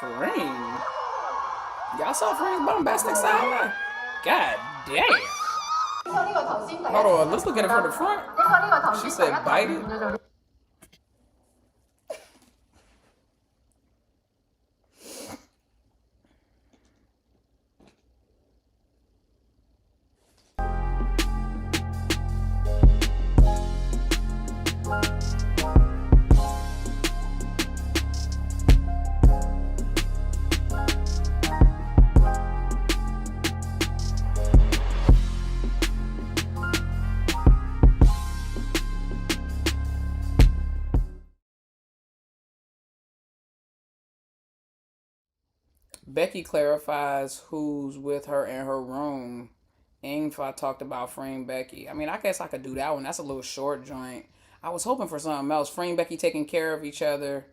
Freen. Y'all saw Freen's bombastic side? God damn. Hold on, let's look at it from the front. She said bite it. Becky clarifies who's with her in her room. Ingfa talked about Freenbecky. I mean, I guess I could do that one. That's a little short joint. I was hoping for something else. Freenbecky taking care of each other.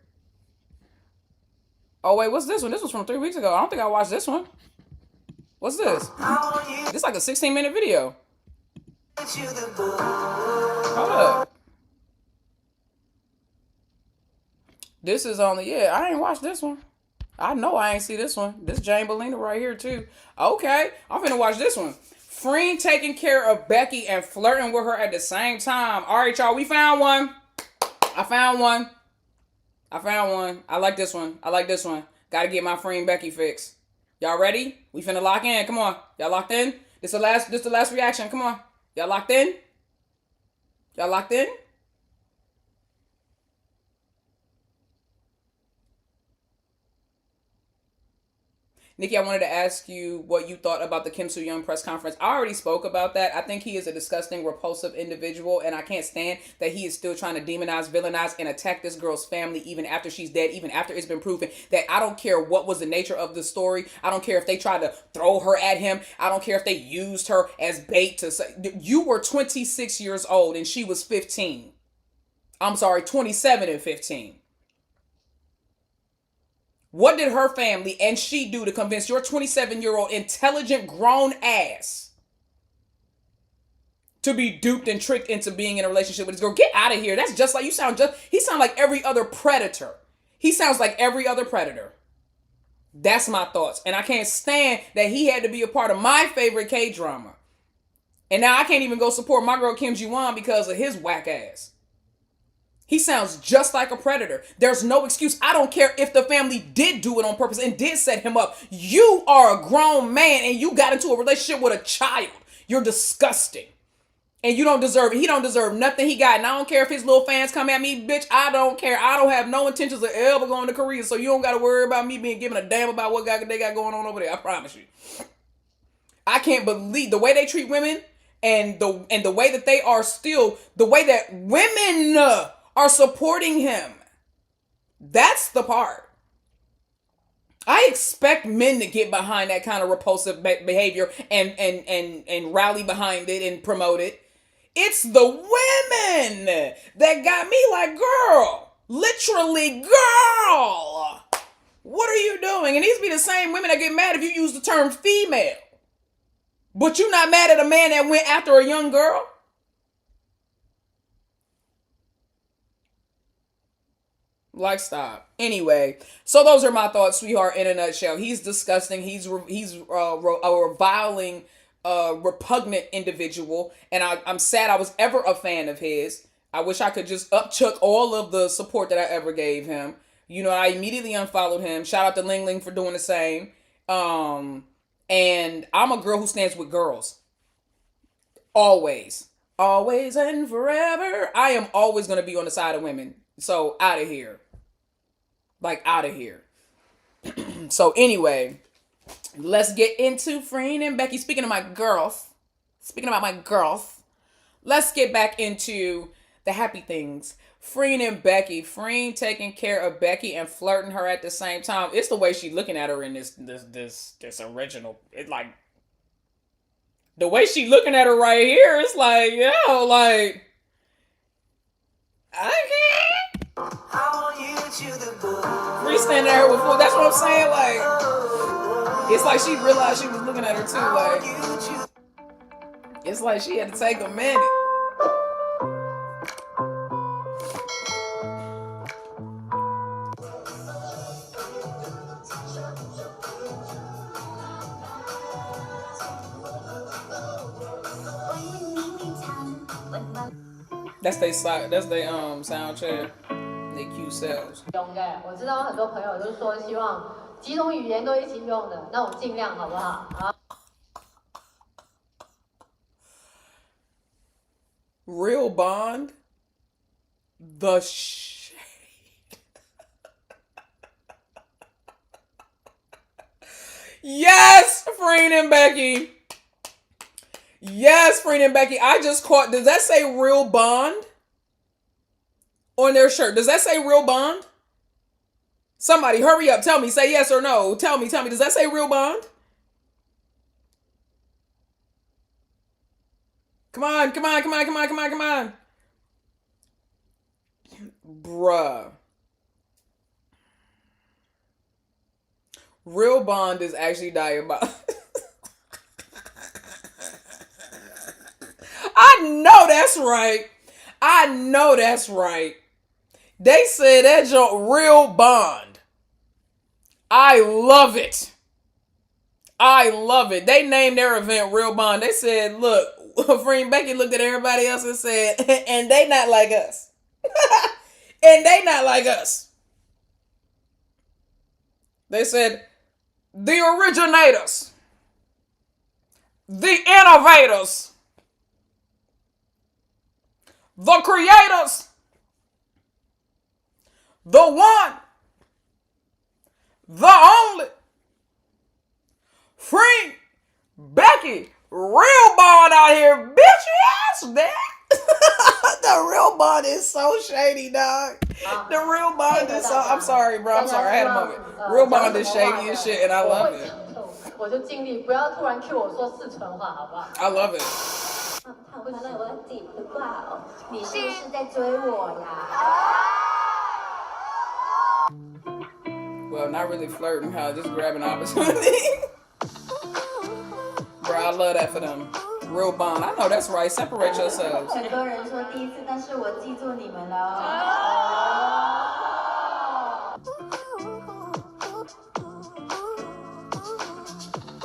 Oh, wait, what's this one? This was from 3 weeks ago. I don't think I watched this one. What's this? This is like a 16-minute video. Hold up. This is on the... Yeah, I ain't watched this one. I know I ain't see this one. This Jane Bellina right here, too. Okay, I'm finna watch this one. Freen taking care of Becky and flirting with her at the same time. All right, y'all, we found one. I found one. I like this one. Gotta get my Freenbecky fix. Y'all ready? We finna lock in. Come on. Y'all locked in? This the last reaction. Come on. Y'all locked in? Nikki, I wanted to ask you what you thought about the Kim Soo-young press conference. I already spoke about that. I think he is a disgusting, repulsive individual, and I can't stand that he is still trying to demonize, villainize, and attack this girl's family even after she's dead, even after it's been proven that I don't care what was the nature of the story. I don't care if they tried to throw her at him. I don't care if they used her as bait to say, you were 26 years old and she was 15. I'm sorry, 27 and 15. What did her family and she do to convince your 27-year-old intelligent grown ass to be duped and tricked into being in a relationship with this girl? Get out of here. That's just like he sounds like every other predator. He sounds like every other predator. That's my thoughts. And I can't stand that he had to be a part of my favorite K-drama. And now I can't even go support my girl Kim Ji-won because of his whack ass. He sounds just like a predator. There's no excuse. I don't care if the family did do it on purpose and did set him up. You are a grown man and you got into a relationship with a child. You're disgusting. And you don't deserve it. He don't deserve nothing he got. And I don't care if his little fans come at me, bitch. I don't care. I don't have no intentions of ever going to Korea. So you don't got to worry about me being given a damn about what they got going on over there. I promise you. I can't believe the way they treat women and the way that they are still, the way that women are supporting him. That's the part. I expect men to get behind that kind of repulsive behavior and rally behind it and promote it. It's the women that got me like, girl, literally, girl, what are you doing? And these be the same women that get mad if you use the term female. But you not mad at a man that went after a young girl? Like, stop. Anyway, so those are my thoughts, sweetheart, in a nutshell. He's disgusting. He's a reviling, repugnant individual. And I'm sad I was ever a fan of his. I wish I could just upchuck all of the support that I ever gave him. You know, I immediately unfollowed him. Shout out to Ling Ling for doing the same. And I'm a girl who stands with girls. Always. Always and forever. I am always going to be on the side of women. So, out of here. Like, out of here. So, anyway, let's get into Freen and Becky. Speaking about my girls, let's get back into the happy things. Freen and Becky. Freen taking care of Becky and flirting her at the same time. It's the way she's looking at her in this original. It's like, the way she looking at her right here, it's like, yo, like, I can't. Free standing there with food. That's what I'm saying. Like, it's like she realized she was looking at her too. Like, it's like she had to take a minute. That's they sound check. They cute selves. 用的，我知道很多朋友都说希望几种语言都一起用的，那我尽量好不好？啊。Real bond. The shade. Yes, Freen and Becky. Yes, Freen and Becky. I just caught. Does that say real bond on their shirt? Does that say real bond? Somebody hurry up. Tell me. Say yes or no. Tell me. Does that say real bond? Come on. Bruh. Real bond is actually diabolical. I know that's right. They said that joint real bond. I love it. They named their event Real Bond. They said, look, Freenbecky looked at everybody else and said, and they not like us. They said, the originators, the innovators, the creators, the one, the only, Freen Becky, real bond out here, bitch. Yes, that. The real bond is so shady, dog. The real bond is so. I'm sorry, bro. I had a moment. Real bond is shady as shit, and I love it. 我就尽力不要突然 cue 我说四川话，好不好？ I love it. 完了，我要自己的挂哦。你是不是在追我呀？ Well, not really flirting, huh? Just grabbing opportunity. Bro, I love that for them. Real bond. I know that's right. Separate yourselves. 很多人说第一次，但是我记住你们了哦。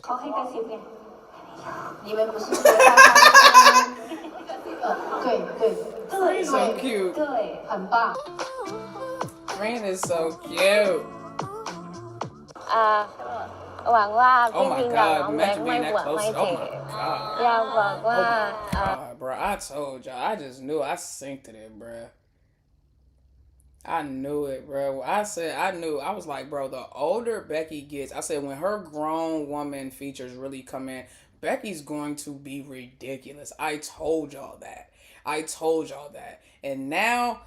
我可以再写一遍。你们不是对对 So cute. 对，很棒。 Freen is so cute. หวังว่า Oh พี่ my พิงกับน้อง god, แบง imagine ค์ไม่ being ห่ว that งไม่ close. เจ็ Oh บ my god. อยากบอกว่า God, bro, I told y'all. I just knew. I synced it, bro. I knew it, bro. I knew. I was like, bro, the older Becky gets, I said, when her grown woman features really come in, Becky's going to be ridiculous. I told y'all that. And now,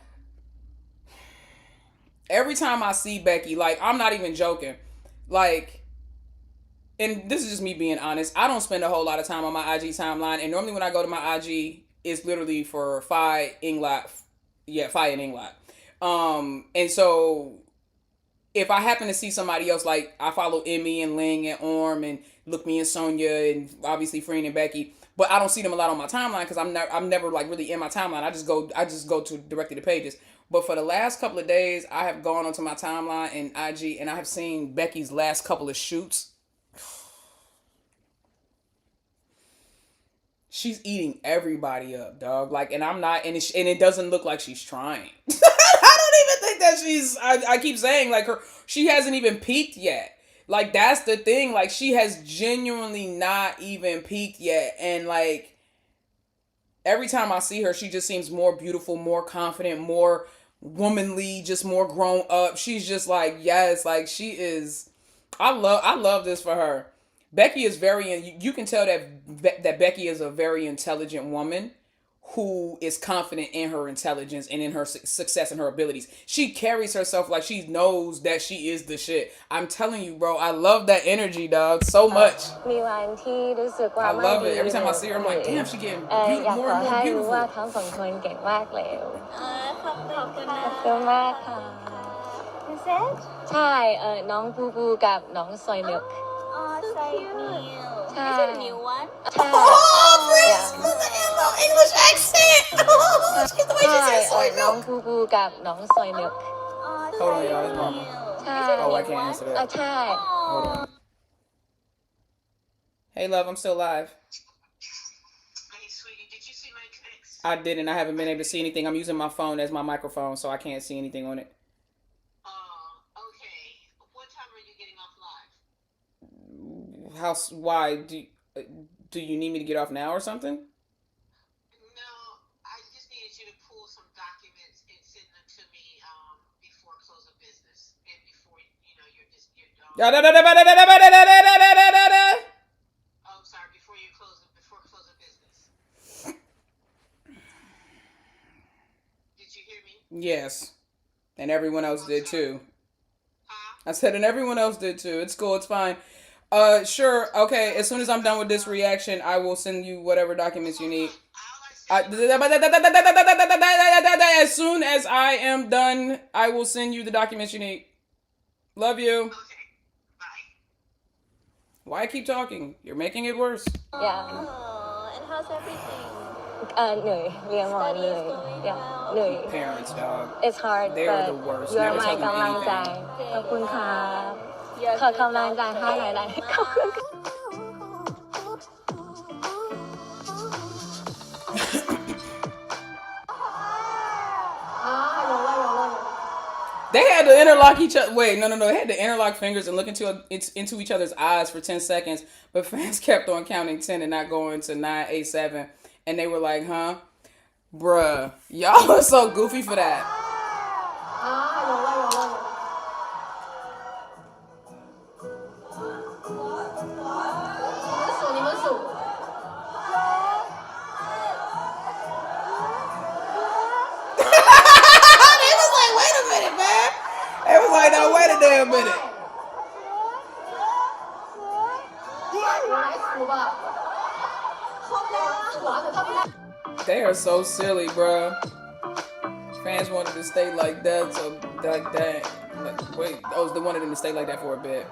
every time I see Becky, like, I'm not even joking. Like, and this is just me being honest, I don't spend a whole lot of time on my IG timeline. And normally when I go to my IG, it's literally for Fi Inglot. Yeah, Fi and Inglot. And so if I happen to see somebody else, like I follow Emmy and Ling and Orm and Look Me and Sonia and obviously Freen and Becky, but I don't see them a lot on my timeline because I'm never like really in my timeline. I just go to directly to pages. But for the last couple of days, I have gone onto my timeline and IG and I have seen Becky's last couple of shoots. She's eating everybody up, dog. Like, and I'm not, and it doesn't look like she's trying. I don't even think that I keep saying, like, she hasn't even peaked yet. Like, that's the thing. Like, she has genuinely not even peaked yet. And, like, every time I see her, she just seems more beautiful, more confident, more womanly, just more grown up. She's just like, yes, like, she is, I love this for her. Becky is you can tell that Becky is a very intelligent woman who is confident in her intelligence and in her success and her abilities. She carries herself like she knows that she is the shit. I'm telling you, bro, I love that energy, dog, so much. I love it. Every time I see her, I'm like, damn, she getting more and more beautiful. ทั้งสองคนเก่งมากเลยขอบคุณมากค่ะ ใช่น้องบูบูกับน้องซอยมิลค์ ใช่ Is it a new one? Oh, Prince! Yeah. English accent! She's the way she says soy milk. น้องบูบูกับน้องซอยมิลค์ Hold on, y'all. It's mama. ใช่ Oh, I can't answer that. ใช่ Hold on. Hey, love, I'm still live. Hey, sweetie, did you see my text? I didn't. I haven't been able to see anything. I'm using my phone as my microphone, so I can't see anything on it. Okay. What time are you getting off live? Why do you need me to get off now or something? No, I just needed you to pull some documents and send them to me before close of business and before Oh, sorry, before close of business. Did you hear me? Yes, and everyone else did too. Huh? I said, and everyone else did too. It's cool. It's fine. Sure. Okay. As soon as I'm done with this reaction, I will send you whatever documents you need. As soon as I am done, I will send you the documents you need. Love you. Okay. Bye. Why keep talking? You're making it worse. Yeah. And how's everything? เหนื่อยเรียนหมอเหนื่อย Yeah เหนื่อย Parents, dog. It's hard They are but the worst. you're Never my tell them กำลังใจ anything. ขอบคุณค่ะขอกำลังใจให้หน่อยได้ขอบคุณค่ะ They had to interlock each other. Wait, no. They had to interlock fingers and look into each other's eyes for 10 seconds. But fans kept on counting 10 and not going to 9, 8, 7. And they were like, huh? Bruh. Y'all are so goofy for that. It was like, no, wait a damn minute. They are so silly, bruh. Fans wanted to stay like that, so like that. Wait, they wanted them to stay like that for a bit.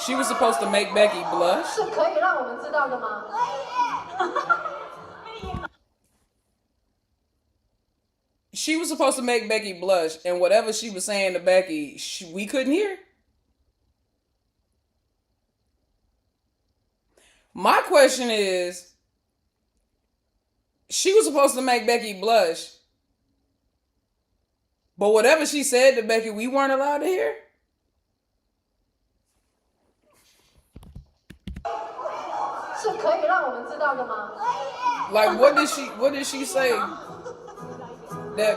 She was supposed to make Becky blush. She was supposed to make Becky blush, and whatever she was saying to Becky, we couldn't hear. My question is, she was supposed to make Becky blush, but whatever she said to Becky, we weren't allowed to hear? Like, what did she say? That,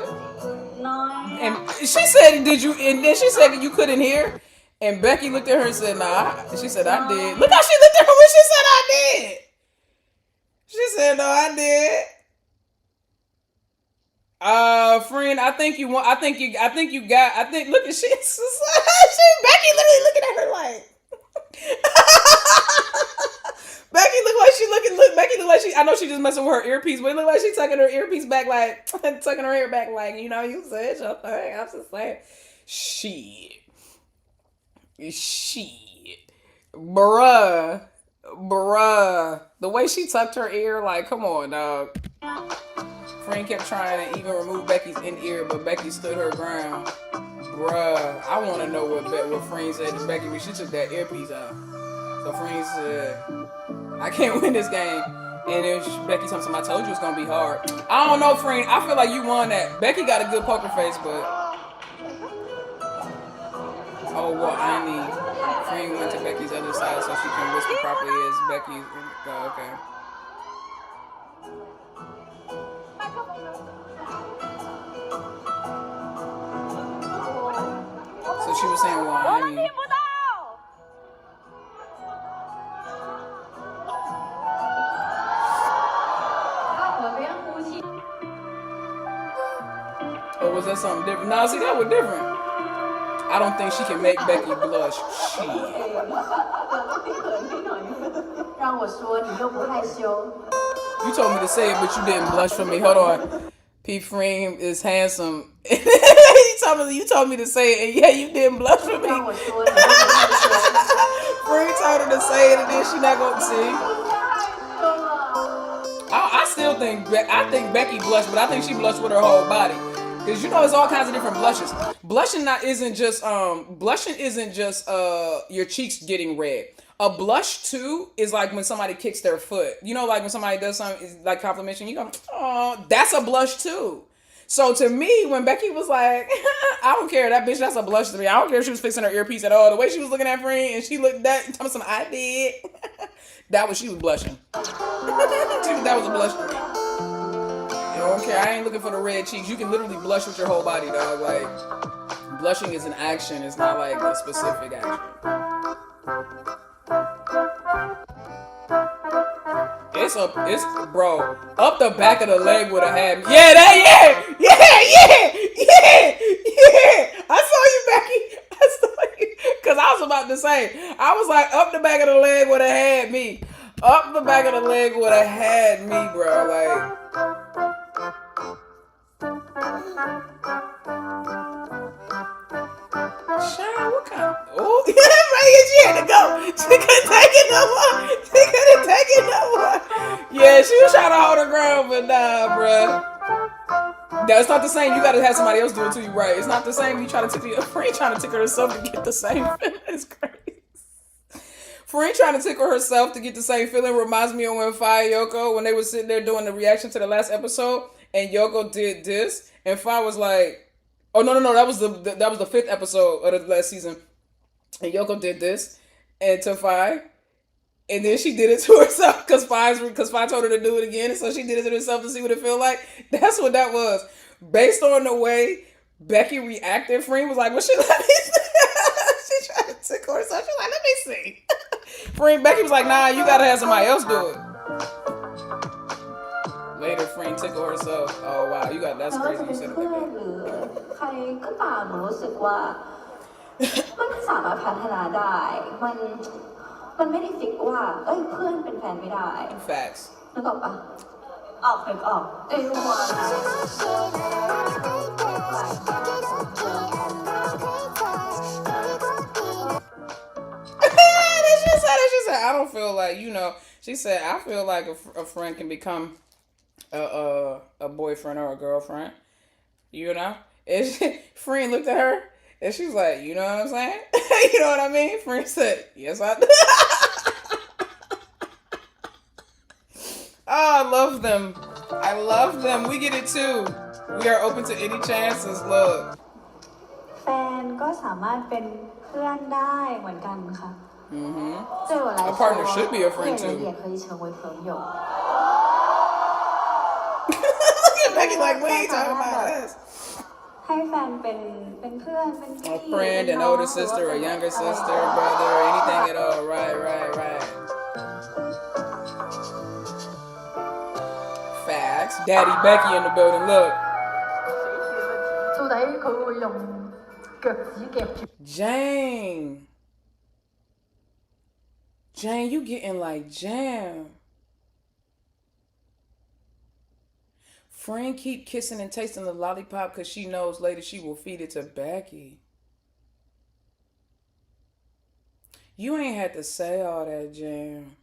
and she said, did you, and then she said that you couldn't hear, and Becky looked at her and said, nah. She said, I did. Look how she looked at her when she said, I did. She said, no, I did. Friend, look at she Becky literally looking at her like Becky look like she, I know she just messing with her earpiece, but it look like she tucking her earpiece back like, tucking her hair back like, you know, you said your thing. I'm just saying, shit. Bruh. The way she tucked her ear, like, come on, dog. Freen kept trying to even remove Becky's in-ear, but Becky stood her ground. Bruh, I want to know what Freen said to Becky when she took that earpiece out. So Freen said, I can't win this game. And then Becky told me, I told you it's going to be hard. I don't know, Freen. I feel like you won that. Becky got a good poker face, but... Oh, well, I mean, Freen went to Becky's other side so she can whisper properly as Becky's... Oh, okay. So she was saying, well, I mean... Or was that something different? Nah, see, that was different. I don't think she can make Becky blush. Shit. You told me to say it, but you didn't blush for me. Hold on. P. Freen is handsome. You told me to say it, and yeah, you didn't blush for me. Freen told her to say it, and then she not going to see. I think Becky blushed, but I think she blushed with her whole body. Because you know there's all kinds of different blushes. Blushing isn't just your cheeks getting red. A blush too is like when somebody kicks their foot. You know, like when somebody does something like complimentation, you go, oh, that's a blush too. So to me, when Becky was like, I don't care, that bitch, that's a blush to me. I don't care if she was fixing her earpiece at all. The way she was looking at Freen and she looked that, telling me some I did. She was blushing. That was a blush to me. You don't care. I ain't looking for the red cheeks. You can literally blush with your whole body, dog. Like, blushing is an action. It's not like a specific action. Bro, up the back of the leg would have had me. Yeah. I saw you, Becky. Because I was about to say, I was like, up the back of the leg would have had me. Up the back of the leg would have had me, bro. Like. Sean, what kind of... Oh, right, she had to go. She couldn't take it no more. Yeah, she was trying to hold her ground, but nah, bruh. That's not the same. You gotta have somebody else do it to you, right? It's not the same. You try to tickle your friend trying to tickle herself to get the same feeling. It's crazy. Freen trying to tickle herself to get the same feeling reminds me of when Fi and Yoko, when they were sitting there doing the reaction to the last episode, and Yoko did this, and Fi was like, oh no, that was the 5th episode of the last season, and Yoko did this, and to Fi, and then she did it to herself because Fi told her to do it again, and so she did it to herself to see what it felt like. That's what that was. Based on the way Becky reacted, Freen was like, well, she let me see. She tried to tickle herself. She was like, let me see. Becky was like, nah, you gotta have somebody else do it. Later, Freen tickle herself. Oh wow, that's crazy. You said it like that. ใครก็ตามรู้สึกว่ามันไม่สามารถพัฒนาได้มันไม่ได้ฟิกว่าเอ้ยเพื่อนเป็นแฟนไม่ได้ Facts. นึกออกปะนึกออกไอ้รู้ว่า She said, I don't feel like, she said, I feel like a friend can become a boyfriend or a girlfriend, And Freen looked at her and she was like, you know what I'm saying? You know what I mean? Freen said, yes, I do. Oh, I love them. We get it too. We are open to any chances. Look. แฟนก็สามารถเป็นเพื่อนได้เหมือนกันค่ะ A partner should be a friend too. 也可以成为朋友 Look at Becky like, we ain't talking about us. ให้แฟนเป็นเพื่อนเป็นพี่ A friend, an older sister, a younger sister, brother, anything at all. Right. Facts. Daddy Becky in the building. Look. 到底佢會用腳趾夾住 Jane, you getting like jam. Freen keep kissing and tasting the lollipop because she knows later she will feed it to Becky. You ain't had to say all that, Jam.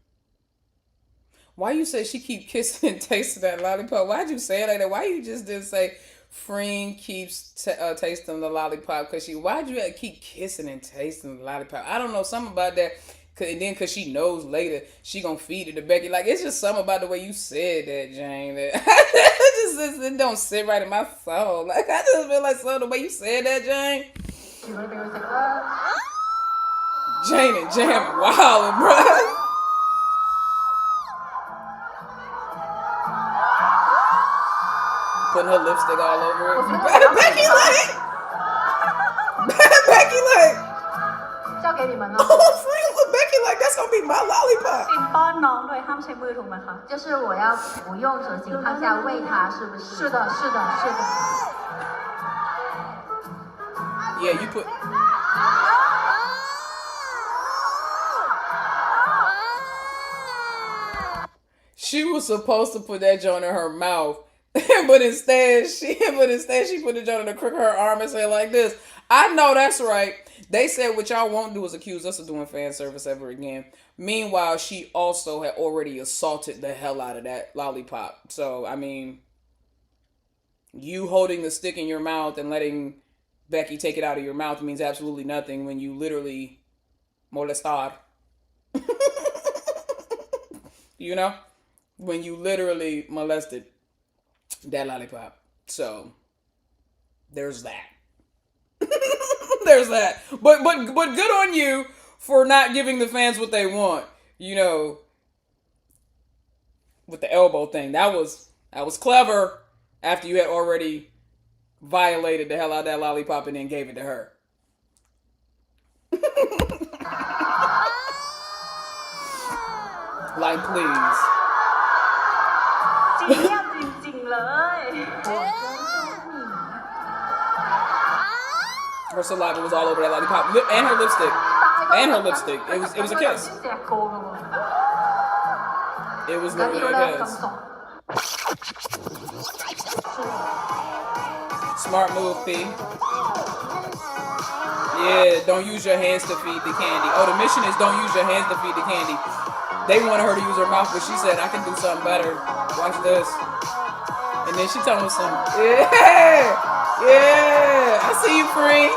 Why you say she keep kissing and tasting that lollipop? Why'd you say it like that? Why you just didn't say Freen keeps tasting the lollipop? Why'd you keep kissing and tasting the lollipop? I don't know, something about that. And then because she knows later she gonna feed it to Becky. Like, it's just something about the way you said that, Jane. That it don't sit right in my soul. Like, I just feel like the way you said that, Jane. Jane and Jam wildin', bro. Putting her lipstick all over it. Becky like. 交给你们了。 Oh, Freen with Becky like, that's gonna be my lollipop. กินป้อนน้องโดยห้ามใช้มือถูกไหมคะ就是我要不用手的情况下喂它，是不是？是的。 Yeah, you put. She was supposed to put that joint in her mouth, but instead she put the joint in the crook of her arm and say like this. I know that's right. They said what y'all won't do is accuse us of doing fan service ever again. Meanwhile, she also had already assaulted the hell out of that lollipop. So, I mean, You holding the stick in your mouth and letting Becky take it out of your mouth means absolutely nothing when you literally molestar. You know? When you literally molested that lollipop. So, there's that. There's that. But good on you for not giving the fans what they want. You know, with the elbow thing. That was clever after you had already violated the hell out of that lollipop and then gave it to her. Like, please. Her saliva was all over that lollipop. And her lipstick. And her lipstick. It was a kiss. It was literally a kiss. Smart move, P. Yeah, don't use your hands to feed the candy. Oh, the mission is don't use your hands to feed the candy. They wanted her to use her mouth, but she said, I can do something better. Watch this. And then she told me something. Yeah. I see you, Freen.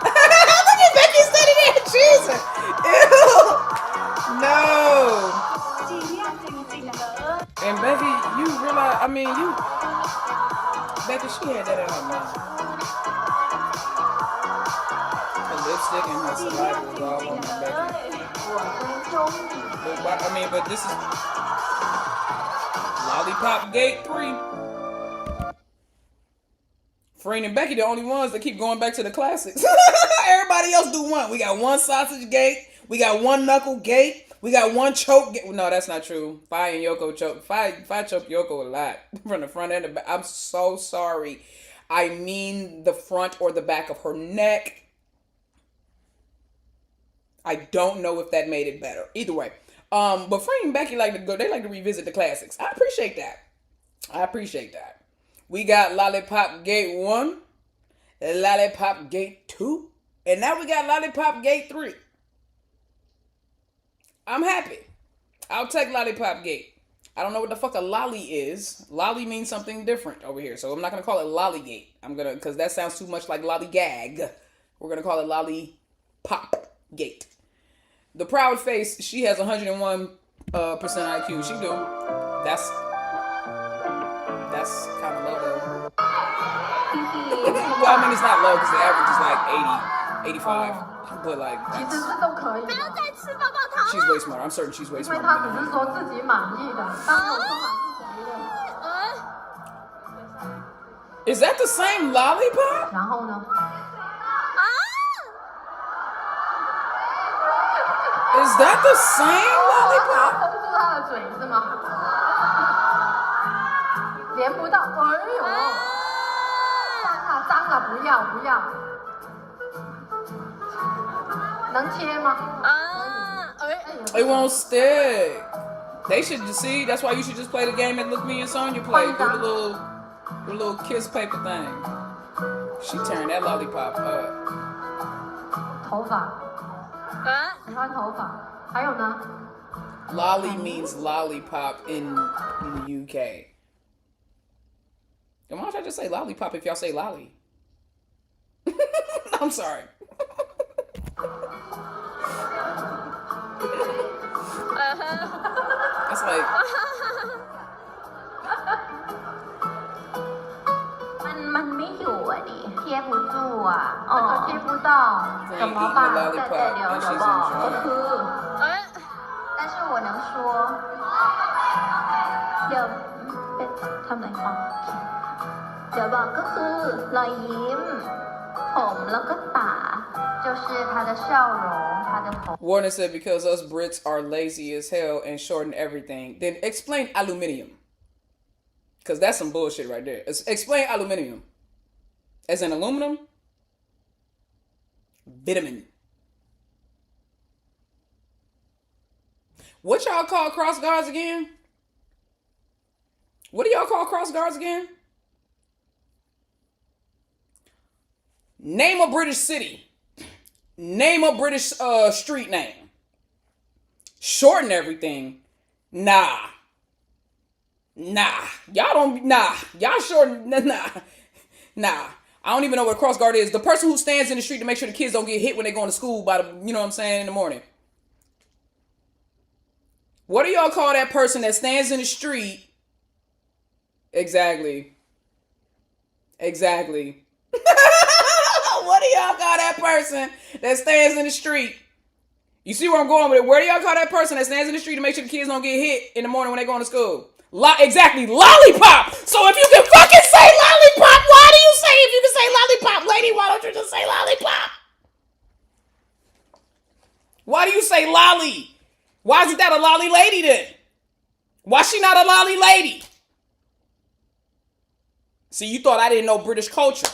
Look at Becky standing there cheesing. Ew. No. And Becky, you realize, Becky, she had that in her mouth. Her lipstick and her saliva was all on Becky. But this is Lollipop Gate 3. Freen and Becky, the only ones that keep going back to the classics. Everybody else do one. We got one sausage gate. We got one knuckle gate. We got one choke gate. No, that's not true. Fi and Yoko choke. Fi choke Yoko a lot. From the front and the back. I'm so sorry. I mean the front or the back of her neck. I don't know if that made it better. Either way. But Freen and Becky like to revisit the classics. I appreciate that. We got Lollipop Gate 1, Lollipop Gate 2, and now we got Lollipop Gate 3. I'm happy. I'll take Lollipop Gate. I don't know what the fuck a lolly is. Lolly means something different over here, so I'm not going to call it Lollygate. Because that sounds too much like lollygag. We're going to call it Lollipop Gate. The proud face, she has 101% IQ. She do. That's kind of low though. Well, it's not low because the average is like 80, 85. But like, she's way smarter. I'm certain she's way smarter than Is that the same lollipop? Is that the same lollipop? 连不到，哎呦，脏了，不要，能切吗？ It won't stick. They should just see. That's why you should just play the game and look me and Sonya play. Do the little kiss paper thing. She turned that lollipop up. 头发，喜欢头发，还有呢？ Lolly means lollipop in the UK. Why don't I just say lollipop if y'all say lolly? I'm sorry. That's like... มันไม่อยู่อ่ะดิเทียบ不住อ่ะ贴不到，怎么办？对，เดี๋ยวบอกก็คือ但是我能说เดี๋ยวทำไหนฟังเดี๋ยวบอกก็คือรอยยิ้มผมแล้วก็ตา就是他的笑容他的头 Warner said because us Brits are lazy as hell and shorten everything. Then explain aluminium. Because that's some bullshit right there. Explain aluminium. As in aluminum? Vitamin. What y'all call cross guards again? What do y'all call cross guards again? Name a British city. Name a British street name. Shorten everything. Nah. Nah. Y'all don't, nah. Y'all sure, nah. Nah. I don't even know what a cross guard is. The person who stands in the street to make sure the kids don't get hit when they go to school by the, you know what I'm saying, in the morning. What do y'all call that person that stands in the street? Exactly. Exactly. What do y'all call that person that stands in the street? You see where I'm going with it? Where do y'all call that person that stands in the street to make sure the kids don't get hit in the morning when they go to school? Exactly, lollipop. So if you can fucking say lollipop, why do you say, if you can say lollipop, lady, why don't you just say lollipop? Why do you say lolly? Why isn't that a lolly lady then? Why she not a lolly lady? See, you thought I didn't know British culture.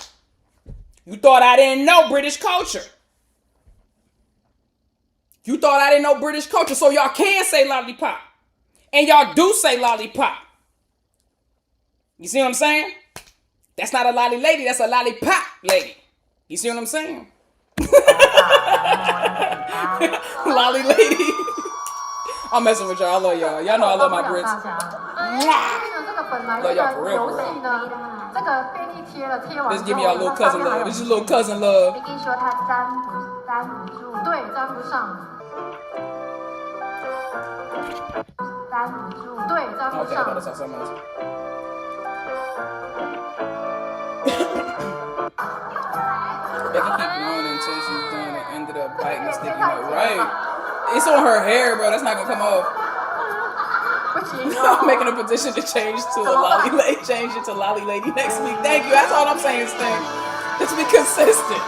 You thought I didn't know British culture. You thought I didn't know British culture, so y'all can say lollipop. And y'all do say lollipop. You see what I'm saying? That's not a lolly lady, that's a lollipop lady. You see what I'm saying? Lolly lady. I'm messing with y'all. I love y'all. Y'all know I love my Brits. Love y'all for real, for real. Just give me y'all little cousin love. This is little cousin love. Okay, I gotta talk something else. Becky keep going until she's done and ended up biting the sticky note. Right. It's on her hair, bro. That's not gonna come off. I'm making a petition to change to a lolly lady. Change it to lolly lady next week. Thank you. That's all I'm saying, Sting. Just be consistent.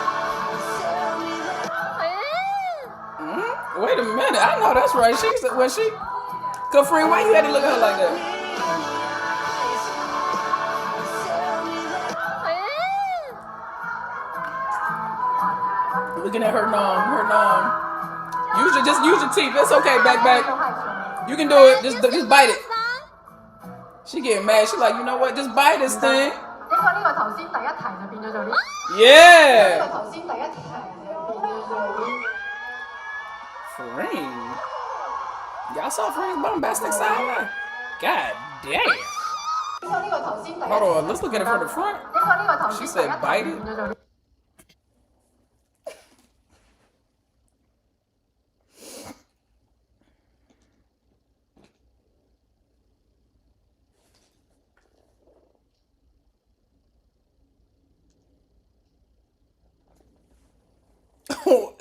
Wait a minute. I know that's right. She said, when she, Freen, why you had to look at her like that? Looking at her nom. Just use your teeth. It's okay, back. You can do it. Just bite it. She getting mad. She like, you know what? Just bite this thing. Yeah. Freen. Y'all saw Freen's bombastic side? God damn. Hold on. Let's look at it from the front. She said bite it.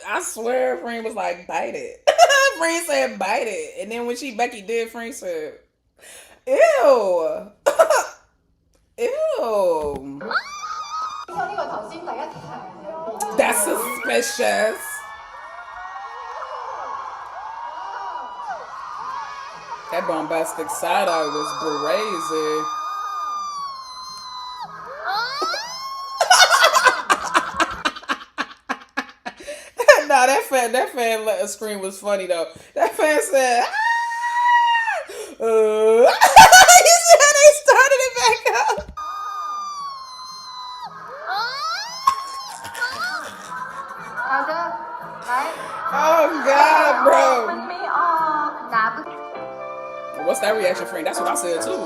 I swear Freen was like, bite it. Freen said, bite it. And then when Becky did, Freen said, ew. Ew. That's suspicious. That bombastic side eye was brazy. Nah, that fan scream was funny though. That fan said, you see how they started it back up? Oh God, bro. What's that reaction, Freen? That's what I said too.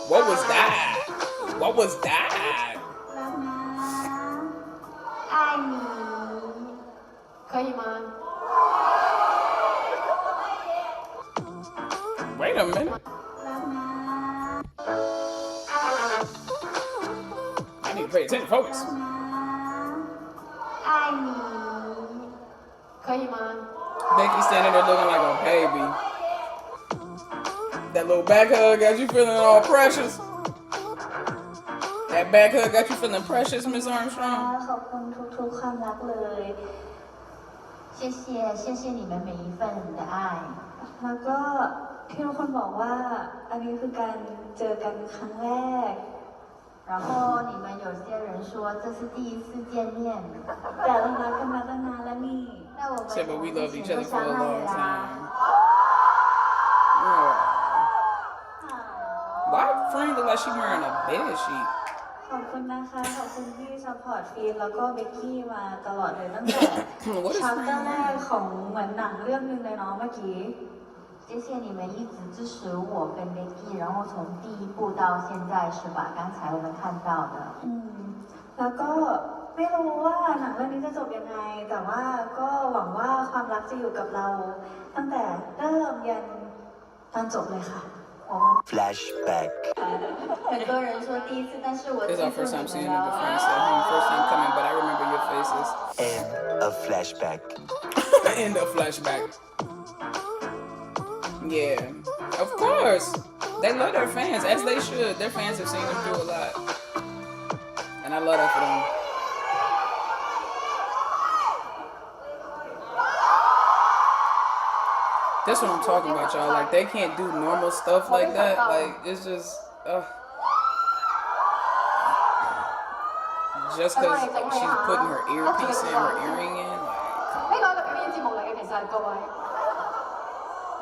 What was that? What was that? Wait a minute. I need to pay attention, focus. Becky standing there looking like a baby. That little back hug got you feeling all precious. That back hug got you feeling precious, Miss Armstrong. 谢谢你们每一份的爱。แล้วก็ที่ทุกคนบอกว่าอันนี้คือการเจอกันครั้งแรก然后你们有些人说这是第一次见面แต่เรารักกันมาตั้งนานแล้วนี่แต่我们 Said, but we love each other for a long time. Why Freen look like she wearing a bed sheet? ขอบคุณนะคะขอบคุณที่ซัพพอร์ตฟีนแล้วก็เบกกี้มาตลอดเลยตั้งแต่ชัปเตอร์แรกของเหมือนหนังเรื่องนึงเลยเนาะเมื่อกี้谢谢你们一直支持我跟 Becky， 然后从第一部到现在是吧？刚才我们看到的。แล้วก็ไม่รู้ว่าหนังเรื่องนี้จะจบยังไงแต่ว่าก็หวังว่าความรักจะอยู่กับเราตั้งแต่เริ่มยันตอนจบเลยค่ะ Flashback. 很多人说第一次，但是我 This is 记 our 住 first 你 time 们 seeing the 了。 friends at home. First time coming, but I remember your faces. End of flashback. End of flashback. Yeah, of course. They love their fans, as they should. Their fans have seen them do a lot. And I love that for them. That's what I'm talking about, y'all. Like, they can't do normal stuff like that. Like, it's just, just because she's putting her earpiece in, her earring in. Like, 呢個係一個表演節目嚟嘅，其實各位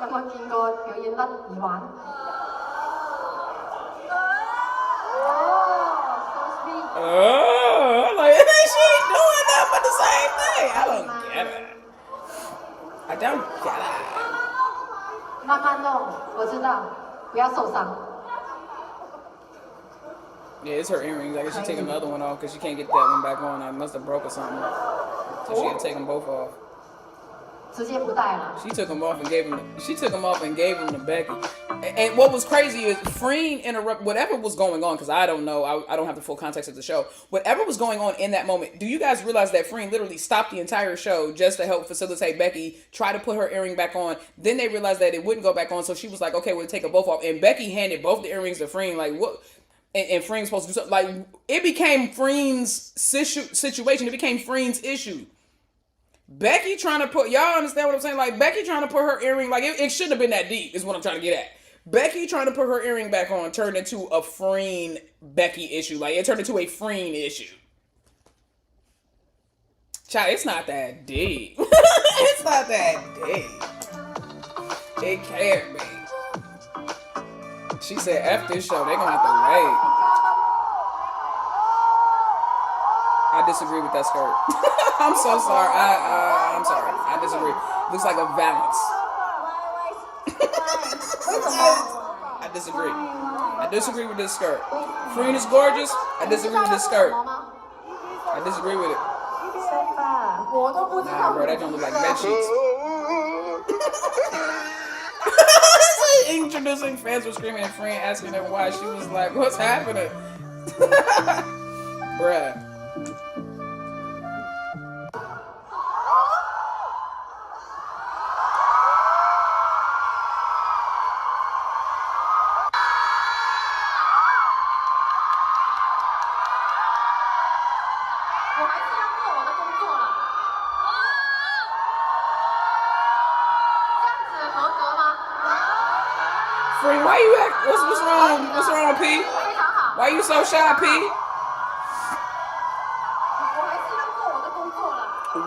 有冇見過表演甩耳環？oh, like, she ain't doing that but the same thing. I don't get it. I don't get it. 慢慢弄，我知道，不要受傷。 Yeah, it's her earrings. I guess she's taking the other one off because she can't get that one back on. I must have broke or something. So she had to take them both off. 直接不戴了。 She took them off and gave them. She took them off and gave them to Becky. And what was crazy is Freen interrupt whatever was going on, because I don't know. I don't have the full context of the show. Whatever was going on in that moment. Do you guys realize that Freen literally stopped the entire show just to help facilitate Becky try to put her earring back on? Then they realized that it wouldn't go back on, so she was like, "Okay, we'll take them both off." And Becky handed both the earrings to Freen. Like, what? And Freen's supposed to do something. Like, it became Freen's situation. It became Freen's issue. Becky trying to put, y'all understand what I'm saying? Like, Becky trying to put her earring, like, it shouldn't have been that deep, is what I'm trying to get at. Becky trying to put her earring back on turned into a Freen Becky issue. Like, it turned into a Freen issue. Child, it's not that deep. It's not that deep. It can't be. She said, F this show, they're gonna have to wait. I disagree with that skirt. I'm so sorry. I'm sorry. I disagree. Looks like a valance. I disagree. I disagree with this skirt. Freen is gorgeous. I disagree with this skirt. I disagree with it. Nah, bro, that don't look like bed sheets. Introducing fans were screaming and Freen asking her why. She was like, "What's happening?" Bruh. Freen, why you act? What's wrong? What's wrong, P? Why you so shy, P?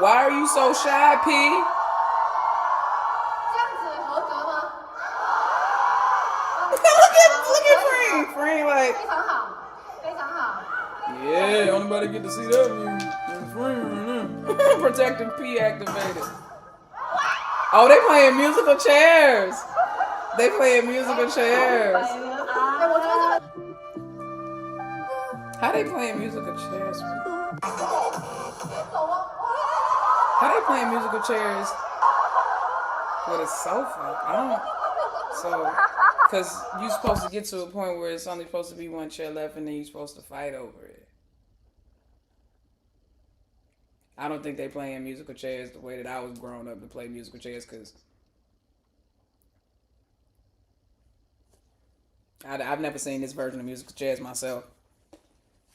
Why are you so shy, P? look at Freen. Freen like, yeah, only nobody get to see that view. Freen, protective P activated. Oh, they playing musical chairs. They playing musical chairs. How they playing musical chairs? How they playing musical chairs with a sofa? I don't. So, because you're supposed to get to a point where it's only supposed to be one chair left, and then you're supposed to fight over it. I don't think they playing musical chairs the way that I was growing up to play musical chairs, because I've never seen this version of musical chairs myself,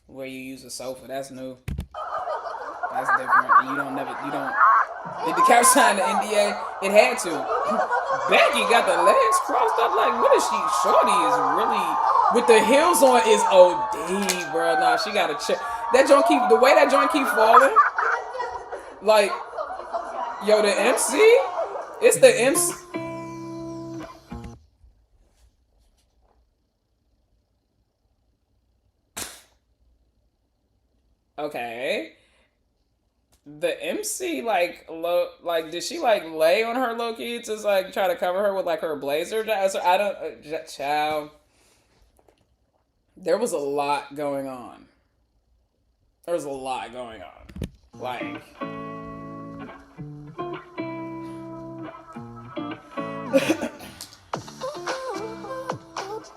where you use a sofa. That's new. That's different. And you don't. Did the couch sign the NDA? It had to. Becky got the legs crossed up. Like, what is she? Shorty is really with the heels on is OD, bro. Nah, she got a check. That joint keep the way that joint keep falling. Like, yo, the MC. It's the MC. Okay. the MC like did she like lay on her low key to like try to cover her with like her blazer? So I don't child. There was a lot going on. There was a lot going on. Like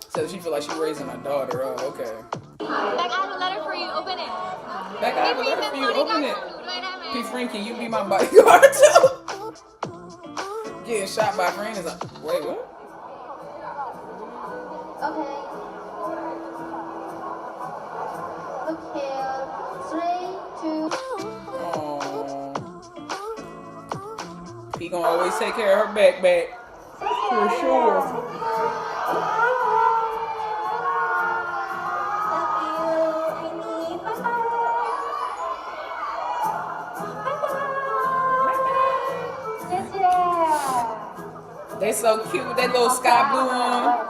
so she feel like she raising a daughter. Oh, okay. Beck, I have a letter for you. Open it. Beck, I have a letter for you. Open it. P. Freen, can you be my bodyguard too? Getting shot by a friend is like, wait, what? Okay. Look here. 3, 2. He gonna always take care of her back. For sure. They so cute with that little sky blue on.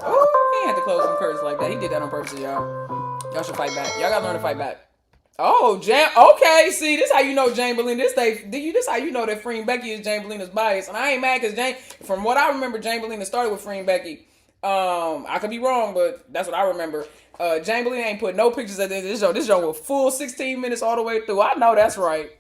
Oh, he had to close them curtains like that. He did that on purpose, y'all. Y'all should fight back. Y'all gotta learn to fight back. Oh, okay, see, this how you know Jane Bellina. This how you know that Freenbecky is Jane Bellina's bias. And I ain't mad because from what I remember, Jane Bellina started with Freenbecky. I could be wrong, but that's what I remember. Jane Bellina ain't put no pictures of this show. This show was full 16 minutes all the way through. I know that's right.